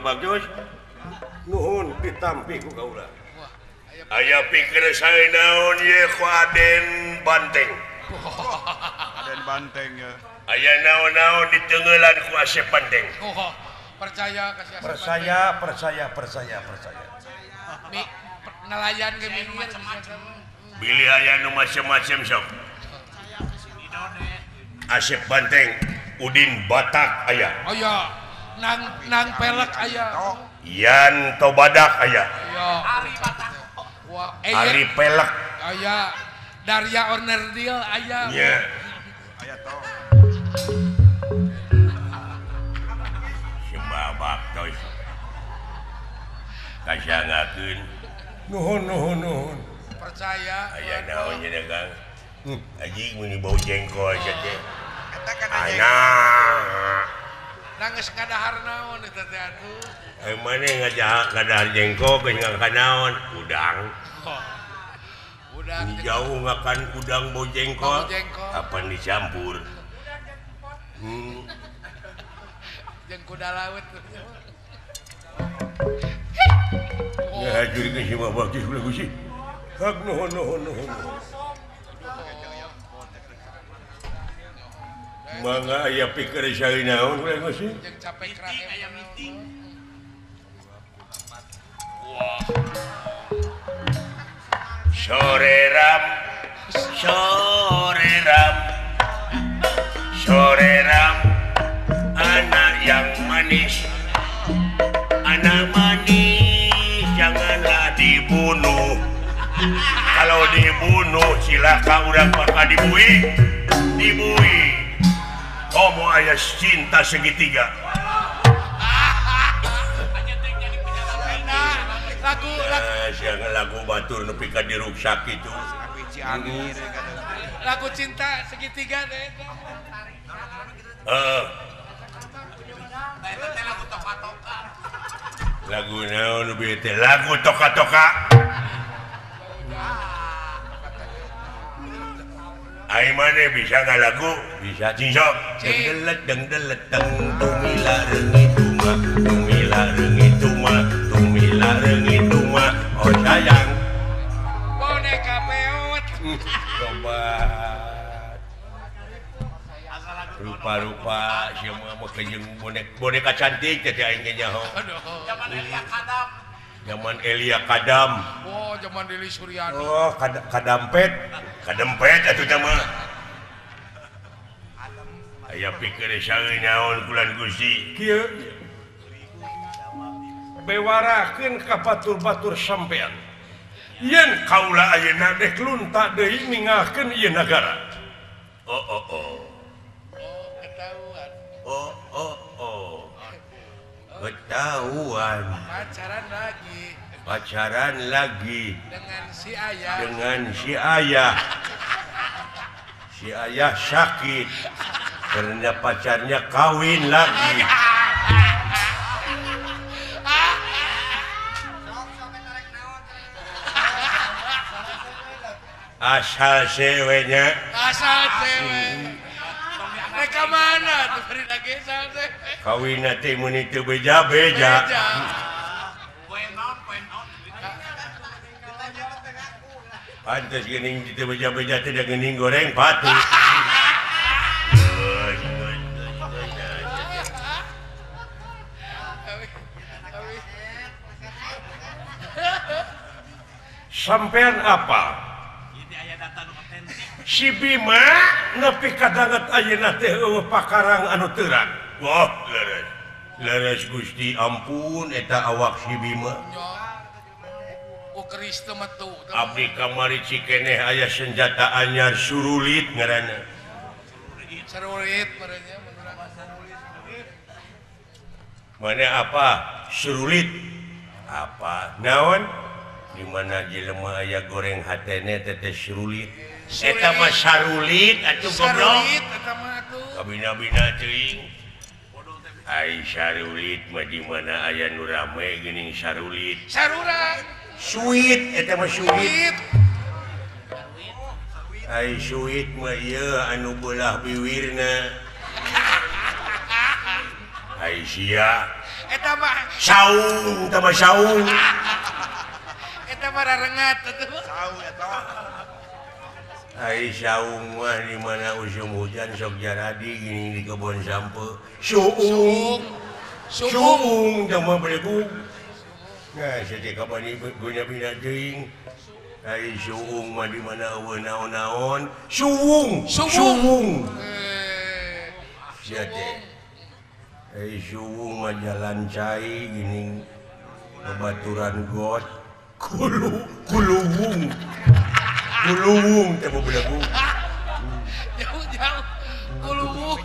bagus nuhun ditampi ku kaula aya pikir saya naon ye ku Aden Banteng Aden Banteng ya aya naon-naon di tenggelan ku Asep Banteng percaya kasih percaya nelayan ke minggir pilih aya nu macem-macem sok Asep Banteng Udin Batak aya oh ya nang pelek aya Yan Tobadak aya Ari Batak Ari Pelek aya Darya Ornerdil aya nya aya to si babak toy kasangakeun nuhun percaya aya naon nya dagang aji mun bau jengkol aja teh eta kana anak nangis ngadahar naon eta teh atuh mane ngadahar jengkol geus ngakanaon udang udang jauh ngakan udang bau jengkol apa dicampur jeung kuda laut ya hajurkeun si babak geus ulah gusi hak nuhun mangga aya pikir sae naon ulah gusi jeung capek kerak aya meeting sore ram anak yang manis janganlah dibunuh kalau dibunuh silakan urang bakal dibui komo aya cinta segitiga lagu batur nepi ka diruksak itu lagu cinta segitiga teh lagu naon lebih teh lagu toka-toka ai mane bisa ngalagu bisa cincok dengdelet tumila reungit mah oh sayang boneka peot sobat rupa-rupa siapa mah kejeng boneka cantik teh aing nya ho zaman Elia Kadam oh zaman Deli Suryani oh kadempet atuh teh mah aya pikir sae naon kulan Gusti kieu bewarakeun ka batur-batur sampean yen kaula ayeuna dek lunta deui ninggalkeun ieu nagara ketahuan pacaran lagi dengan si ayah sakit karena pacarnya kawin lagi asal ceweknya mereka mana tuh beri lagi teh kawin nanti mun itu beja-beja pantes geuning itu beja-beja tidak geuning goreng patu sampean apa si Bima nepi kadanget ayeuna teh eueuh pakarang anu teuran wah leres Gusti ampun eta awak si Bima keris teh metu abdi kamari cikeneh aya senjata anyar surulit ngaranna surulit merenya mana apa surulit apa naon di mana jelema aya goreng hatene teh surulit eta mah sarulit atuh goblok eta mah atuh kabina-bina teuing ai sarulit mah di mana aya nu rame geuning sarulit sarura suit eta mah suit ai suit mah ieu anu beulah biwirna ai sia Eta mah saung tambah saung eta mah rarengat atuh. Tahu ya toh. ai saung mah di mana usum hujan sok jaradi gini di kebun sampe suung suung tambah belegug nah jadi kapan ini guna bina teuing ai suung mah di mana eueuh naon-naon suung jadi suung mah jalan cai gini kebaturan got kuluwung teh mau belagu Jauh-jauh kuluwung.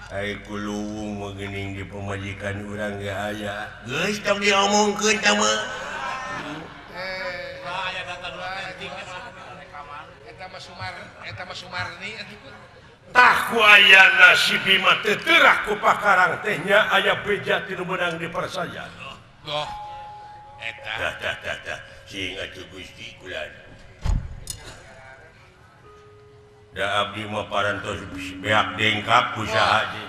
ai kuluwung mah geuning di pemajikan urang ge aya geus tong diomongkeun tah mah Eta mah Sumarni atuh. tah ku ayana si Bima teu teurah ku pakarang teh nya aya beja ti nu beunang dipersajan Goh. Eta tah sing atuh Gusti kulan da abdi mah parantos beak dengkap usaha je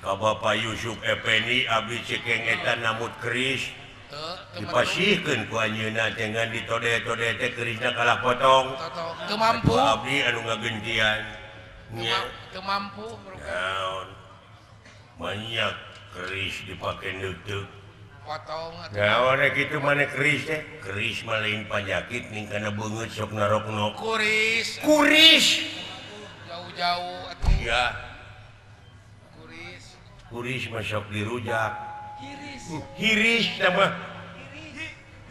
ka Bapak Yusuf Effendi abdi cekeng eta namut keris dipasihkeun ku anjeunna dengan ditode-tode teh kerisna kalah potong teu mampu. abdi anu ngagentian nya Teu mampu. naon banyak keris dipake neuteuk Potong atuh. naon kitu maneh keris teh keris mah lain panyakit ning kana beungeut sok narokno Kuris. Jauh-jauh atuh. ya Kuris. kuris mah sok dirujak Iris. hiris nama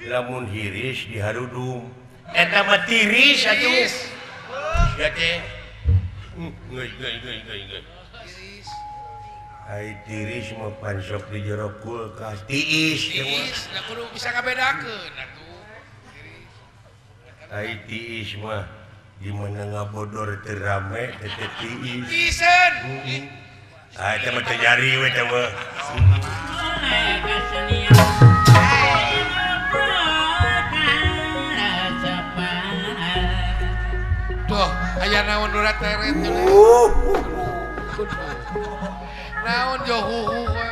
lamun hiris diharudum eta mah tiris atuh ya teh geus Iris. ai tiris mah pan sok di jero kulkas tiis teh mah Iris. Da kudu bisa ngabedakeun atuh. Iris. ai tiis mah di mana ngabodor teu rame teh tiis Isen. ah eta mah teu nyari we teh mah Tuh, aya naon urat teret teh. Naon jo huhu we.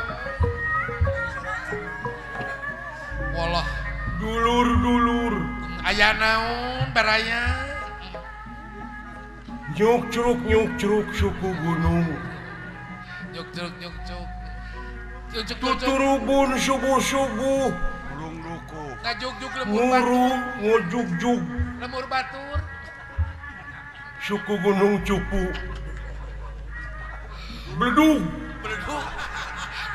Walah, dulur aya naon baraya? nyuk curug suku gunung Nyuk cuk. tuturubun subuh-subuh Ulung duku. Ngajuk-juk lemur batur. ngurung ngojug-jug Lemur batur. suku gunung cupu bledug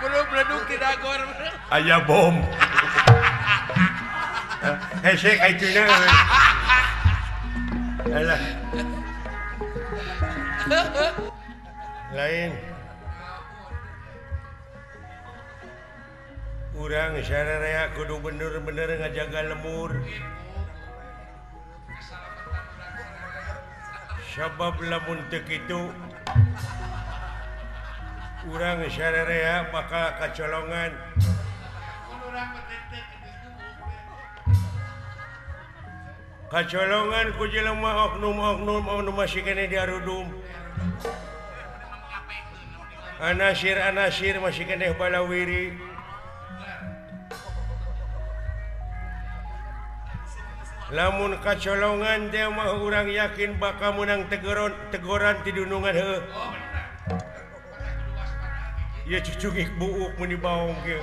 Beleduk di dagor. aya bom hesek aituna alah lain urang sararea kudu bener-bener ngajaga lemur sabab lamun teu kitu urang sararea bakal kacolongan kacolongan ku jelema oknum-oknum anu masih kene diarudum anasir masih kene balawiri lamun kacolongan teh mah urang yakin bakal menang teguran ti dunungan heuh ya cucungik buuk mun dibaong kieu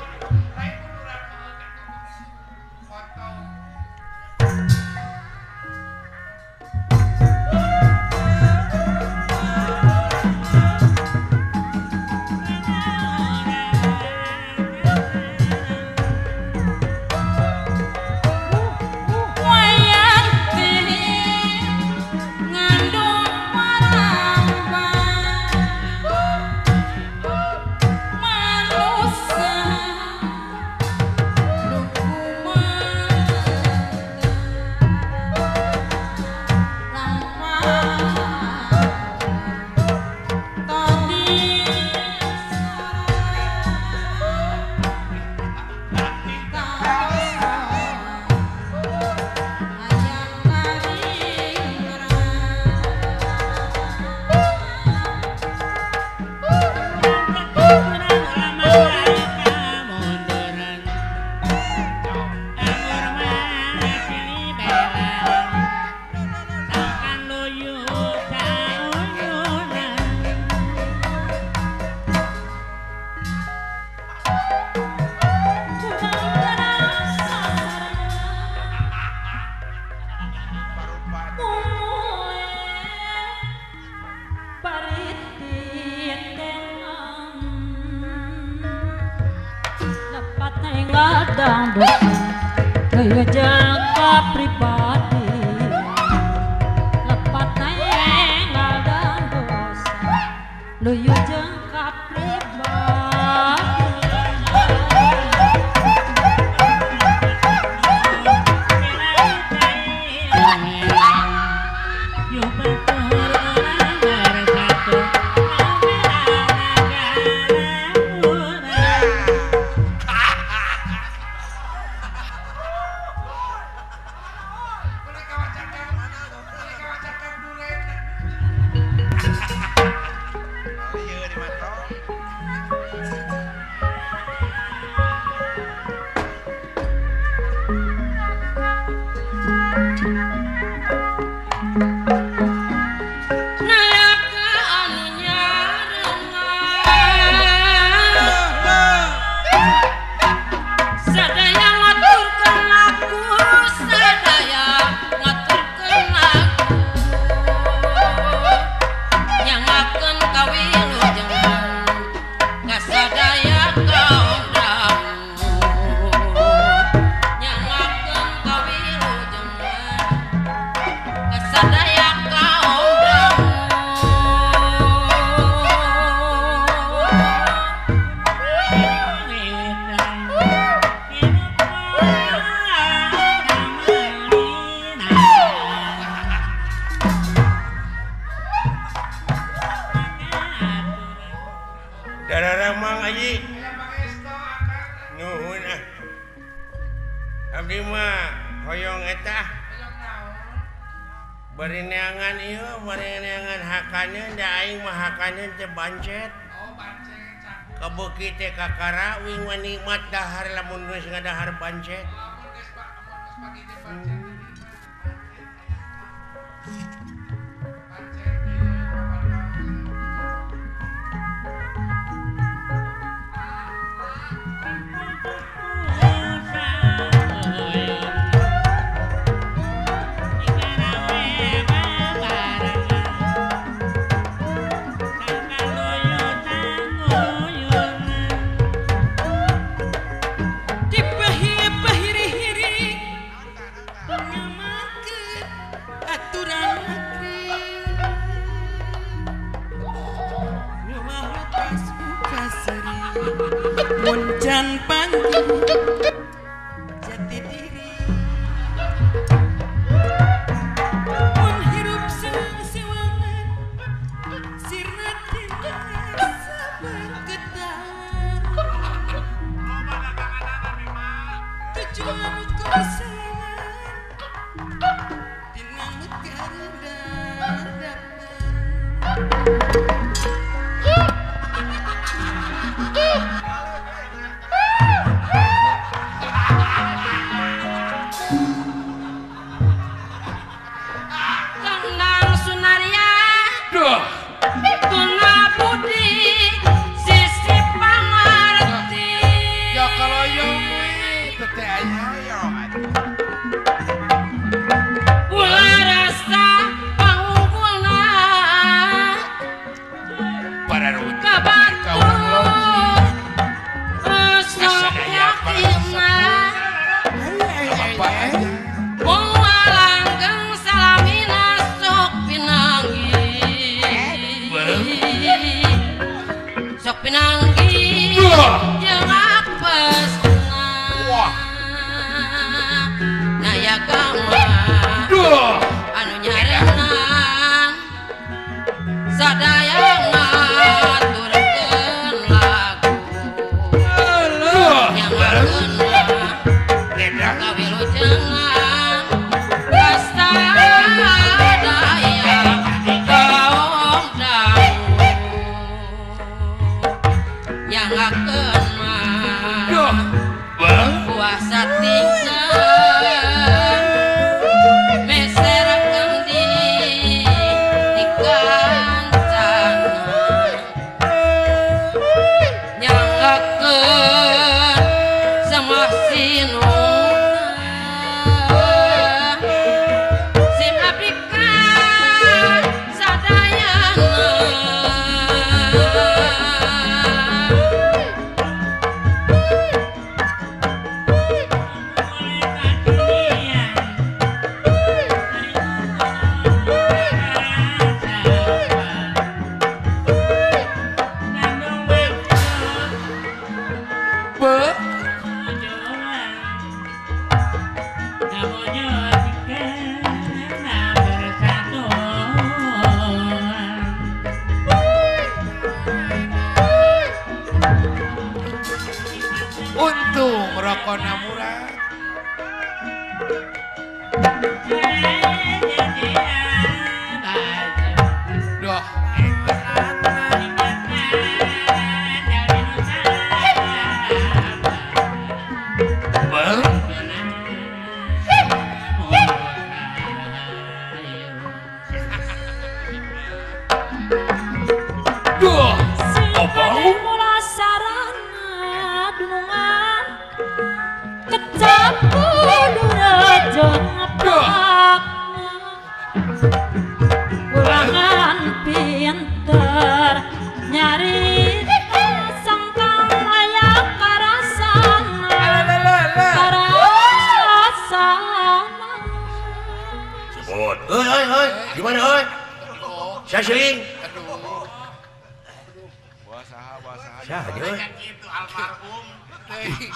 sadaya kaum Darah Mang Haji nuhun abdi mah hoyong eta bari neangan ieu bari neangan hakaneun da aing mah hakaneun teh bancet kabeuki teh kakara wing nikmat dahar lamun geus ngadahar bancet Muncan panggil jati diri mun hirup sasiwangan sirna tina sabar getar tujuan kesayangan tina negara dadapan Kecap kudu euy? Gimana euy? Oh, Saseling. aduh. Saha. Saha euy? Gitu almarhum. Teh.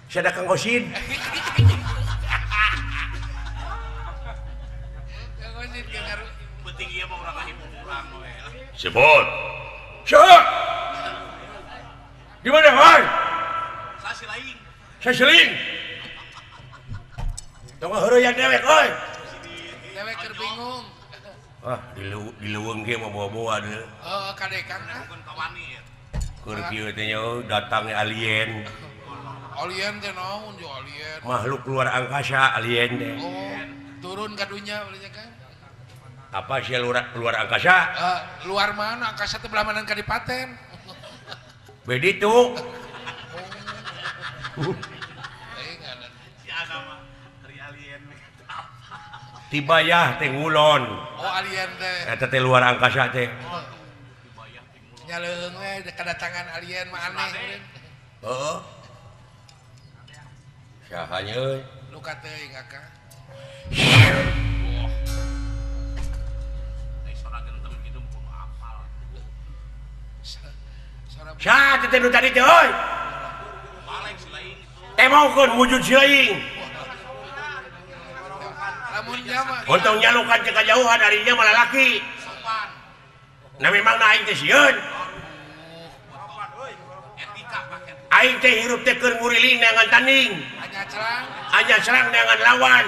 Sada Kang Osin. Yang ngojit ke ngaruh. Penting ieu mah urang lahir urang we. Sebut. Syah. Di mana, Hoy? Sasi lain. Saseling. Tong heureuyang dewek, euy. Dewek keur bingung. Ah, di leuweung ge mah bawa-bawa deui. Oh, kadekan ah. Bukan kawani ya. Keur kieu teh nya datangnya alien. Alien teh naon jo alien. Makhluk luar angkasa alien teh. Oh, turun ka dunya beureutnya kan. Apa sih luar angkasa? Luar mana angkasa teh belamanan kadipaten. Bedi tuh. Ngaran. Si agama dari alien. Tibayah teh ngulon. Oh, alien teh. Eta teh luar angkasa teh. Nyaleung we kedatangan alien mah aneh. Heeh. Saha nya euy? Luka teuing Kaka. Ai sorageun teu kitu kudu apal. Sora Saha teh nu tadi teh euy? Balik si lain itu. Teh maukeun wujud si leuing. lamun nya mah Untung nyalukan ke kajauhan darinya malah laki. Sopan. Nah memang aing teh sieun. Etika pakai. Aing teh hirup teh keur nguriling neangan tanding. hanya cerang. Anya serang neangan lawan.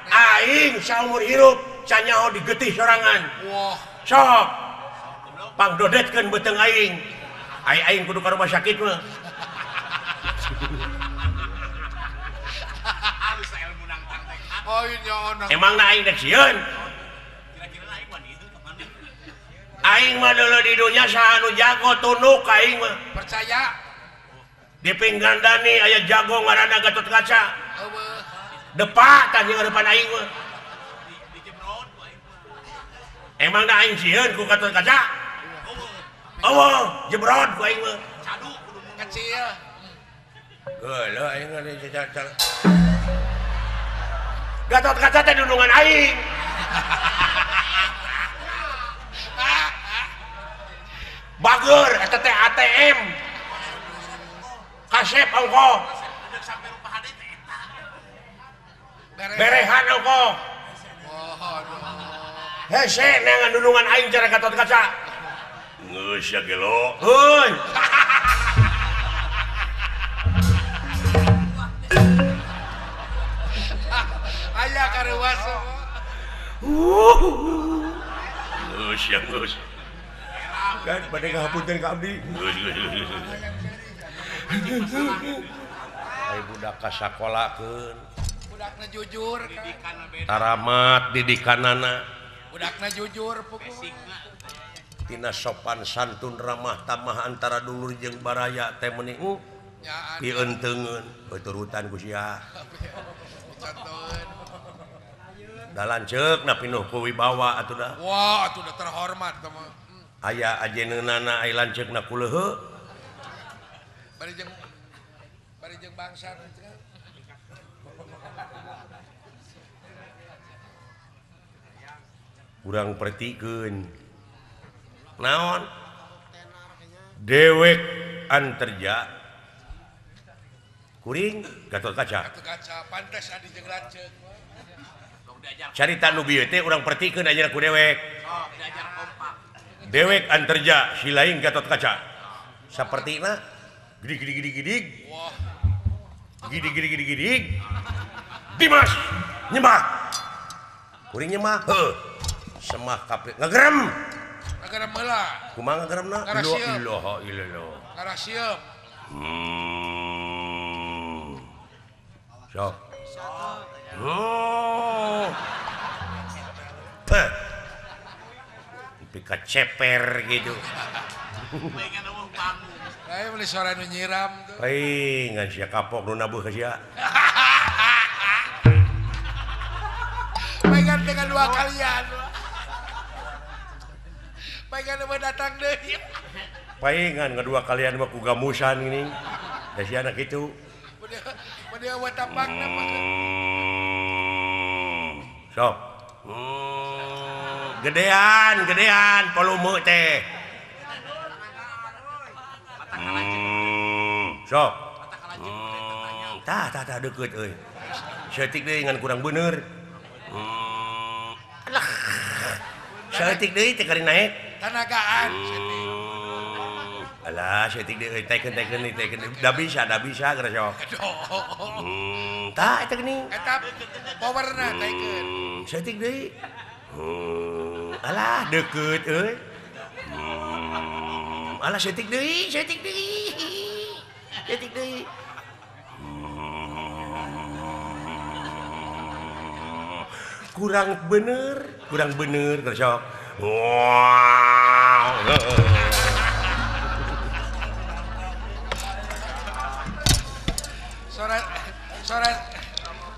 Aing saumur hirup canyaho digetih sorangan. Wah, Sok. Pangdodetkeun beuteung aing. Aing kudu ka rumah sakit mah. Halus ilmu nang tang teh. oh nya onang. Emangna aing teh sieun. Kira-kira aing mah dieu ka mana? Aing mah deuleu di dunya saha nu jago tunduk ka aing mah. Percaya. Di pinggandani aya jago ngaranna Gatot Kaca. Eueuh. Depa tah jeung depan aing mah. Di Jemrod ku aing mah. Emangna aing sieun ku Gatot Kaca? Oh, jebrod ku aing mah. Cadu kudu mun Kecil. Geuleuh aing ada cacar. Gatot Kaca teh dudungan aing. Bager eta teh ATM. Kasep ongko. udah sampai rupa hade teh eta. Berehan ongko. Wah, aduh. Hese neangan dudungan aing cara Gatot Kaca. Geus ya gelo. Heuy. Aya kareuwas. Geus ya geus. Kan bade ngahapunten ka abdi. Geus. Ai budak ka sakolakeun. Budakna jujur kan. Didikan mah beda. Taramat didikanana. Budakna jujur pokok. Sikna. Tina sopan santun ramah tamah antara dulur jeung baraya teh meuning Nyaan. pienteungeun beuturutan ku sia. Contoheun. Da lanceuk na pinuh ku wibawa atuh da. Wah, atuh udah terhormat teman. Aya ajeunana ai lanceukna ku leuheu. Bari jeung bangsa kan. Urang pertikeun. Naon? Dewek anterja. Kuring Gatot Kaca. Atuh kaca pantes adi jeung lanceuk. Sok diajar. Carita nu bieu teh urang pertikeun ayeuna ku dewek. Sok diajar kompak. Dewek anterja si lain Gatot Kaca. Sapertina gidig. Wah, Gidig. Dimas nyemah. Kuring nyemah. Heuh. Semah kape ngagerem. negara meula. Kumaha ngageremna? Ngarasieum. Ilaha illallah. Ngarasieum. Sok. Oh. Heh. Pika ceper gitu. Pengen eueuh bangun. Ayo beli suara nu nyiram tuh. Hei, ngan sia kapok nu nabuh ka sia. Pengen dengan dua kalian. Pengen mau datang deh. Paingan ngadua kalian mah ku gamusan gini. Da sia anak kitu. Dia buat tampang nama. Sok. gedean volume teh sok tah deket euy setik deui ngan kurang bener alah setik deui teh kari naik Tanagaan alah setik deui teken da bisa geura sok tah eta geuning eta powerna taikeun setik deui alah deket euy alah setik deui kurang bener gersok wow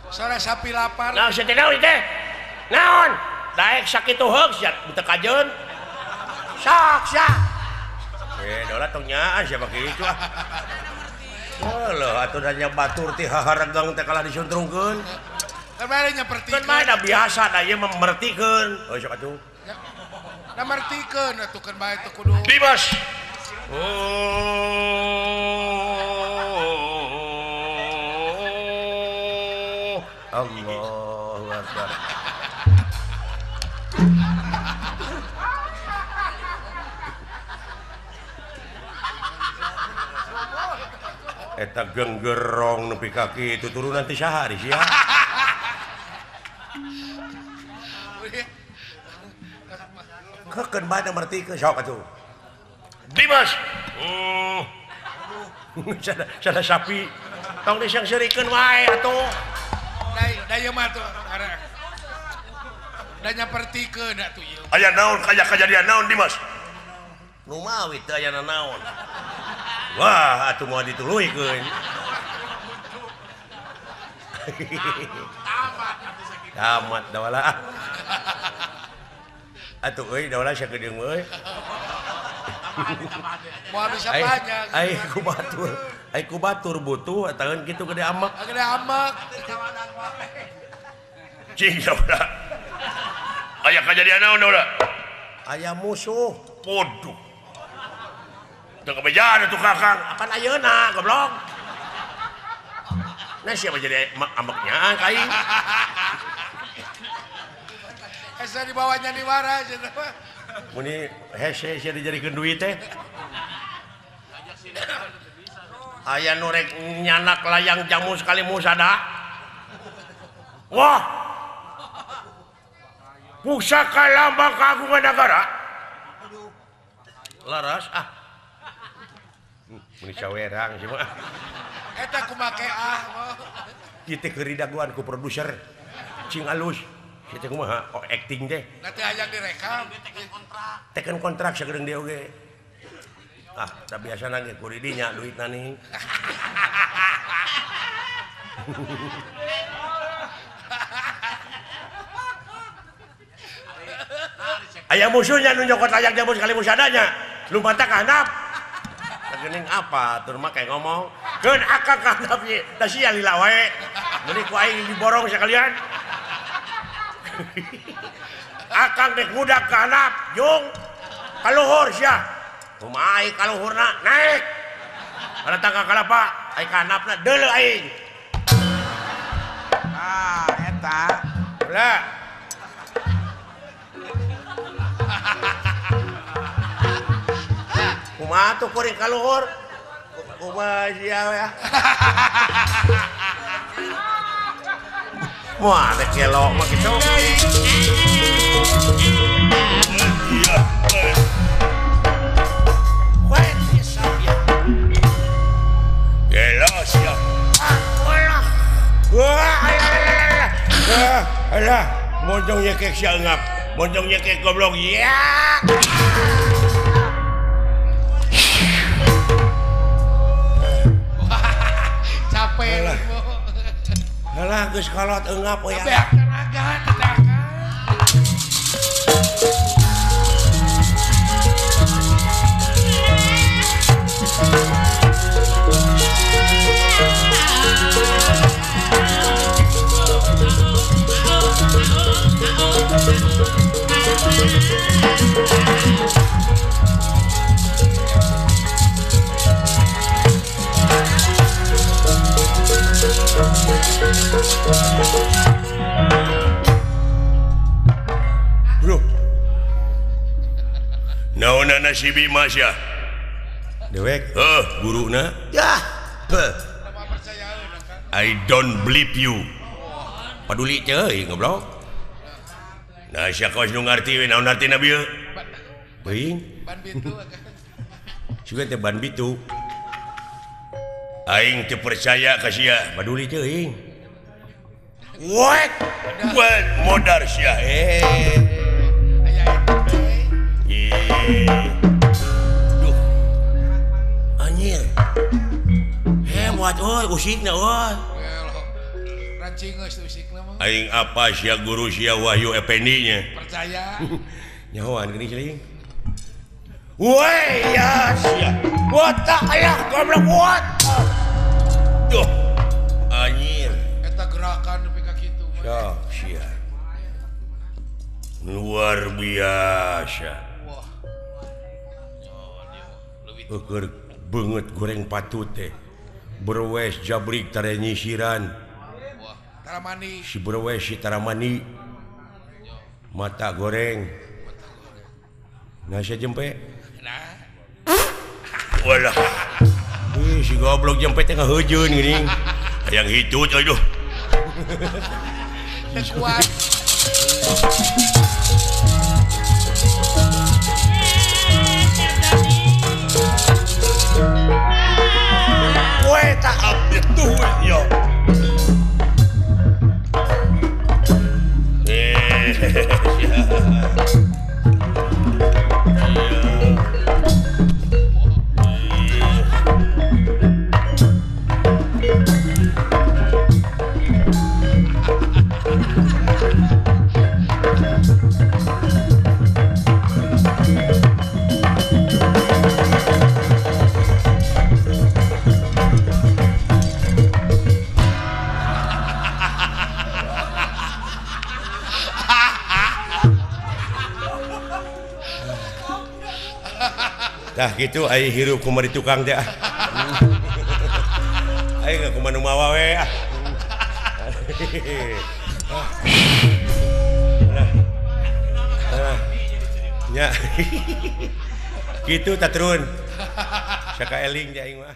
sore sapi lapar nah setik naon teh naon daek sakitu heug sia teu kajeun sak dola tong nyaan siapa kitu ah atuh da batur ti haharagang teh kalah disuntrungkeun kemarin nyapertikeun kan mah da biasa da ieu memertikeun oh sok atuh da mertikeun atuh kan bae teh kudu Dimas Allahu Akbar eta genggerong nepi kaki itu turunan ti saha di sia kekeun bae mertikeun sok atuh Dimas sada sapi tong disangseurikeun wae atuh da ieu mah tuh da nyapertikeun atuh ieu aya naon kajadian naon Dimas nu mawi teu aya naon wah atuh moal dituluykeun tamat da wala atuh euy da wala sia geudeung euy moal bisa banyak ai ku batur butuh ataeun kitu gede amak cing da wala aya kajadian naon da wala aya musuh podo teu kabejaan atuh kakang akan ayeuna goblok nah siapa jadi ambeknya kaing asa dibawanya di waras eta mah muni hese sia dijadikeun duit teh aya nu rek nyanak layang jamu sekali musada wah pusaka lambang kagungan negara laras muni sawerang sih mah eta kumake ieu teh keur daguan ku produser cing alus kitu kumaha acting teh nanti hayang direkam teken kontrak sagedeung dia oge da biasana ge ku didinya duitna nih aya musuhnya nu nyokot layang jamu sekali musadanya lumpata ka handap geuning apa tur mah kayak ngomong keun akang ka handap ye da sia lila wae meni ku aing diborong sakalian akang dek budak ka handap jung kaluhur sia kumaha ai kaluhurna naik kana tangga kalapa ai ka handapna deuleu aing Eta ulah kumaha tuh kuring kaluhur kumaha sia ya wah ada kelok mah gitu alah moncong nyekek sia eungap moncong nyekek goblok ya capek alah geus kolot eungap we beak tenaga Oh, Bro. Naonana si Bima sia? Dewek. Guruna. Yah. I don't believe you. Paduli ceuy goblok. Nah, sia kaos nu ngarti we naon artina bieu? Beuing. Ban bitu kan. Sugan teh ban bitu. Aing teu percaya ka sia, paduli ceuy. What? Buat modar sia. Aya Duh. Anjir. Hebat euy, usikna euy. rancing geus usik mah. Aing apa sia guru sia Wahyu Effendi nya. Percaya. Nyahoan geuning ceuing. Woi ya sia. Wota aya goblok what? Duh. Anjir. Eta gerakan nepi ka kitu mah. Ya, sia. Luar biasa. Wah. Keur beungeut goreng patut teh. Berwes jabrik tare nyisiran. Wah, tara mani. Si berwes si taramani. Mata goreng. Nasi jempe. Nah, Walah. Si goblok jempe teh ngaheujeun geuning. Hayang hitu coy duh. kuat. Weh tak update tuh yo. Dah gitu ai hirup kumari tukang teh. Ai ka kumaha mawa we. Nya. Kitu tatrun. Saka eling ja aing mah.